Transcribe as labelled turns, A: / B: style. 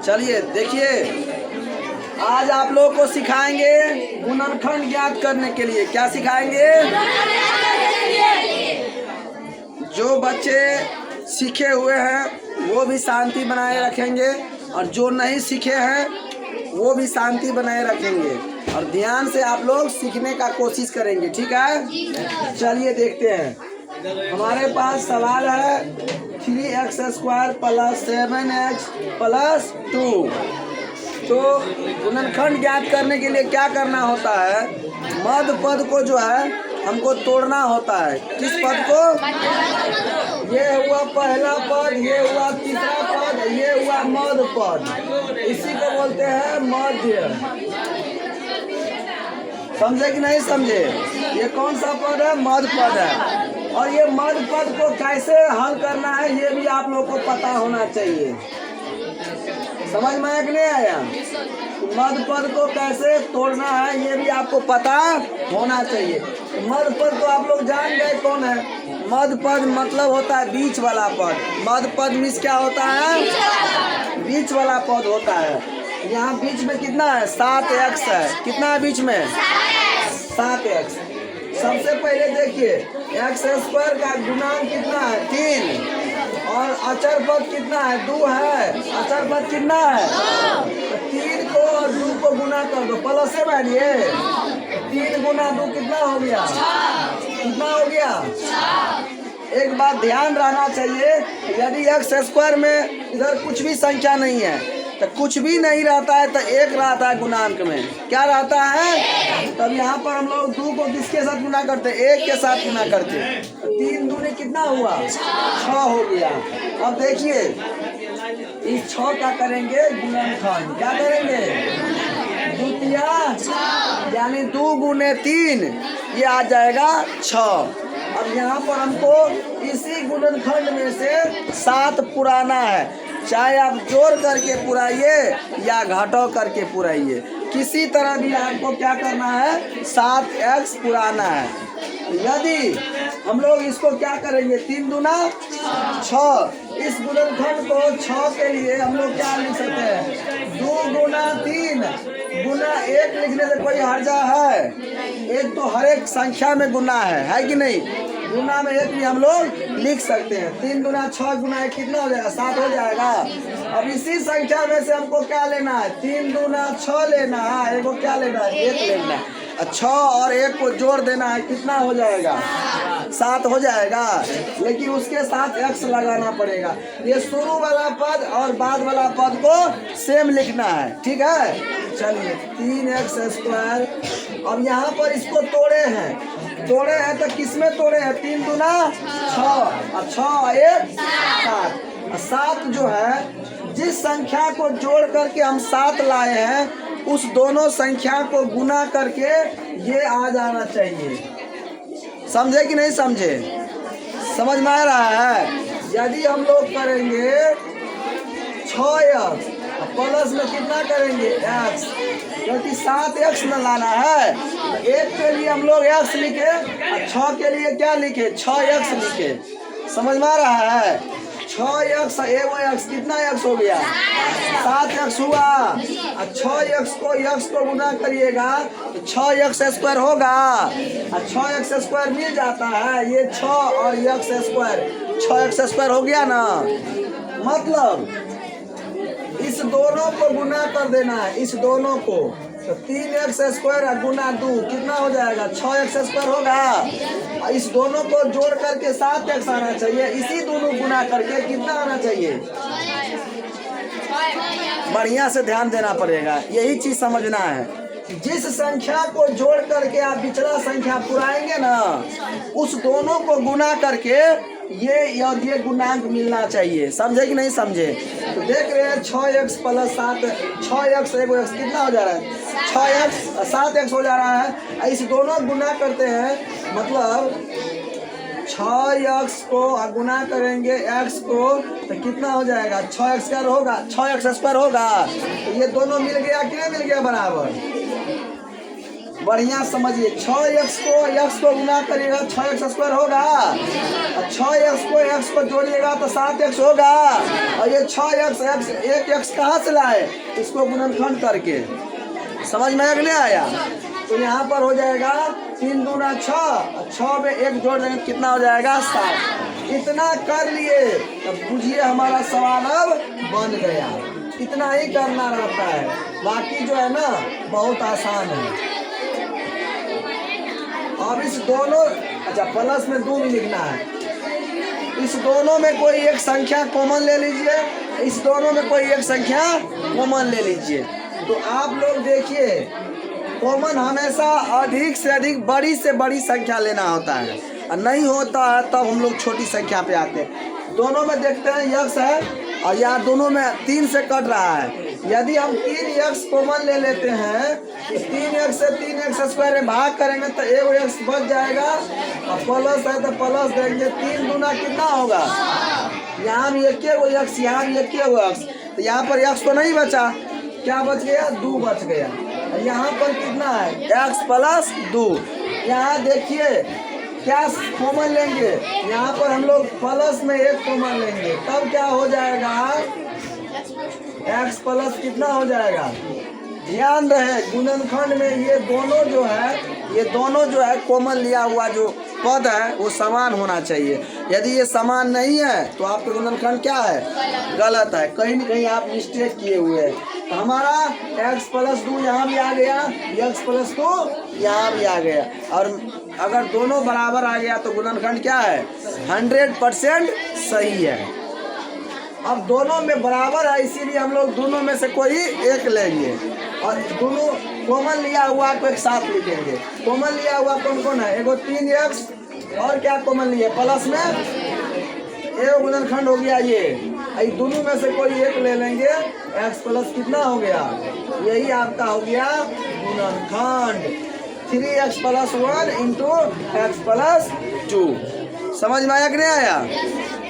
A: चलिए देखिए, आज आप लोग को सिखाएंगे गुणनखंड ज्ञात करने के लिए। क्या सिखाएंगे? जो बच्चे सीखे हुए हैं वो भी शांति बनाए रखेंगे और जो नहीं सीखे हैं वो भी शांति बनाए रखेंगे और ध्यान से आप लोग सीखने का कोशिश करेंगे। ठीक है, चलिए देखते हैं। हमारे पास सवाल है 3x² + 7x + 2। तो गुणनखंड ज्ञात करने के लिए क्या करना होता है? मध्य पद को जो है हमको तोड़ना होता है। किस पद को? ये हुआ पहला पद, ये हुआ तीसरा पद, ये हुआ मध्य पद। इसी को बोलते हैं मध्य। समझे कि नहीं समझे? ये कौन सा पद है? मध्य पद है। और ये मध्य पद को कैसे हल करना है ये भी आप लोग को पता होना चाहिए। समझ में आया कि नहीं आया? मध्य पद को कैसे तोड़ना है ये भी आपको पता होना चाहिए। मध्य पद तो आप लोग जान गए कौन है। मध्य पद मतलब होता है बीच वाला पद। मध्य पद मीन्स क्या होता है? बीच वाला पद होता है। यहाँ बीच में कितना है? 7x है। कितना है बीच में? 7x। सबसे पहले देखिए x² का गुणांक कितना है? 3। और अचर पद कितना है? 2 है। अचर पद कितना है? 3 को और 2 को गुना कर दो, प्लस से बैठिए। 3 गुना 2 कितना हो गया? कितना हो गया? एक बात ध्यान रहना चाहिए, यदि x² में इधर कुछ भी संख्या नहीं है तो कुछ भी नहीं रहता है तो 1 रहता है गुणांक में। क्या रहता है? तब यहाँ पर हम लोग 2 को किसके साथ गुना करते? 1 के साथ गुना करते। 3 दूनी कितना हुआ? 6 हो गया। अब देखिए इस 6 क्या करेंगे? गुणनखंड। क्या करेंगे? द्वितीया, यानी 2 × 3 ये आ जाएगा 6। अब यहाँ पर हमको इसी गुणनखंड में से 7 पुराना है। चाहे आप जोड़ करके पुराइए या घटाव करके पुराइए, किसी तरह भी आपको क्या करना है? 7x पुराना है। यदि हम लोग इसको क्या करेंगे? 3 दूना 6। इस गुणनखंड को 6 के लिए हम लोग क्या लिख सकते हैं? 2 × 3 × 1 लिखने से कोई हर्जा है? एक तो हर एक संख्या में गुना है कि नहीं? गुना में 1 भी हम लोग लिख सकते हैं। 3 दूना 6 × 1 कितना हो जाएगा? 7 हो जाएगा। अब इसी संख्या में से हमको क्या लेना है? 3 दूना 6 लेना है। एक को क्या लेना है? 1 लेना है। 6 और 1 को जोड़ देना है। कितना हो जाएगा? 7 हो जाएगा। लेकिन उसके साथ x लगाना पड़ेगा। ये शुरू वाला पद और बाद वाला पद को सेम लिखना है। ठीक है, चलिए 3x²। अब यहाँ पर इसको तोड़े हैं तो किस में तोड़े हैं? 3 दूना 6 और 6 और 1 7। 7 जो है जिस संख्या को जोड़ करके हम 7 लाए हैं उस दोनों संख्या को गुना करके ये आ जाना चाहिए। समझे कि नहीं समझे? समझ में आ रहा है? यदि हम लोग करेंगे 6x प्लस में कितना करेंगे? x, क्योंकि 7x में लाना है। 1 के लिए हम लोग x लिखे और 6 के लिए क्या लिखे? 6x लिखे। समझ में आ रहा है? 6x 1x कितना x हो गया? 7x हुआ। और 6x को गुना करिएगा तो 6x² होगा। और 6x² मिल जाता है। ये 6 और x², 6x² हो गया ना। मतलब इस दोनों को गुना कर देना है, इस दोनों को। तो 3x² गुना 2 कितना हो जाएगा? 6x² होगा। और इस दोनों को जोड़ करके 7x आना चाहिए। इसी दोनों गुना करके कितना आना चाहिए? बढ़िया से ध्यान देना पड़ेगा, यही चीज समझना है। जिस संख्या को जोड़ करके आप पिछला संख्या पुराएंगे ना, उस दोनों को गुना करके ये गुणांक मिलना चाहिए। समझे कि नहीं समझे? तो देख रहे हैं 6x + 7, 6x 1x कितना हो जा रहा है? 6x 7x हो जा रहा है। इस दोनों गुना करते हैं, मतलब 6x को गुना करेंगे x को तो कितना हो जाएगा? 6x² होगा। 6x² होगा। तो ये दोनों मिल गया कि नहीं मिल गया? बराबर। बढ़िया समझिए, 6x को गुना करिएगा 6x स्क्वायर होगा, और 6x को जोड़िएगा तो 7x होगा, और ये 6x 1x कहाँ से लाए, इसको गुणनखंड करके। समझ में नहीं आया? तो यहाँ पर हो जाएगा 3 दूना 6, और 6 में 1 जोड़ देंगे कितना हो जाएगा 7। इतना कर लिए तब बुझिए हमारा सवाल अब बन गया। इतना ही करना रहता है, बाकी जो है ना बहुत आसान है। अब इस दोनों, अच्छा प्लस में 2 भी लिखना है, इस दोनों में कोई एक संख्या कॉमन ले लीजिए, इस दोनों में कोई एक संख्या कॉमन ले लीजिए। तो आप लोग देखिए, कॉमन हमेशा अधिक से अधिक बड़ी से बड़ी संख्या लेना होता है, और नहीं होता है तब हम लोग छोटी संख्या पे आते हैं। दोनों में देखते हैं यक्स है, और यहाँ दोनों में 3 से कट रहा है। यदि हम 3x कॉमन ले लेते हैं तो 3x से 3x स्क्वायर में भाग करेंगे तो 1x बच जाएगा, और प्लस है तो प्लस देंगे। 3 दूना कितना होगा, यहाँ भी 1x, यहाँ भी 1x, तो यहाँ पर x तो नहीं बचा, क्या बच गया 2 बच गया। यहाँ पर कितना है x प्लस 2। यहाँ देखिए क्या कॉमन लेंगे, यहाँ पर हम लोग प्लस में 1 कॉमन लेंगे, तब क्या हो जाएगा x प्लस कितना हो जाएगा। ध्यान रहे गुणनखंड में ये दोनों जो है कॉमन लिया हुआ जो पद है वो समान होना चाहिए। यदि ये समान नहीं है तो आपका गुणनखंड क्या है, गलत है, कहीं न कहीं आप मिस्टेक किए हुए हैं। तो हमारा x प्लस 2 यहाँ भी आ गया, x प्लस 2 यहाँ भी आ गया, और अगर दोनों बराबर आ गया तो गुणनखंड क्या है 100% सही है। अब दोनों में बराबर है, इसीलिए हम लोग दोनों में से कोई एक लेंगे, और दोनों कॉमन लिया हुआ को एक साथ लिखेंगे। कॉमन लिया हुआ कौन कौन है, एगो 3x, और क्या कॉमन लिए प्लस में एगो गुणनखंड हो गया ये दोनों में से कोई एक ले लेंगे। x प्लस कितना हो गया, यही आपका हो गया गुणनखंड। 3x plus 1 into x plus 2। समझ में आया कि नहीं आया?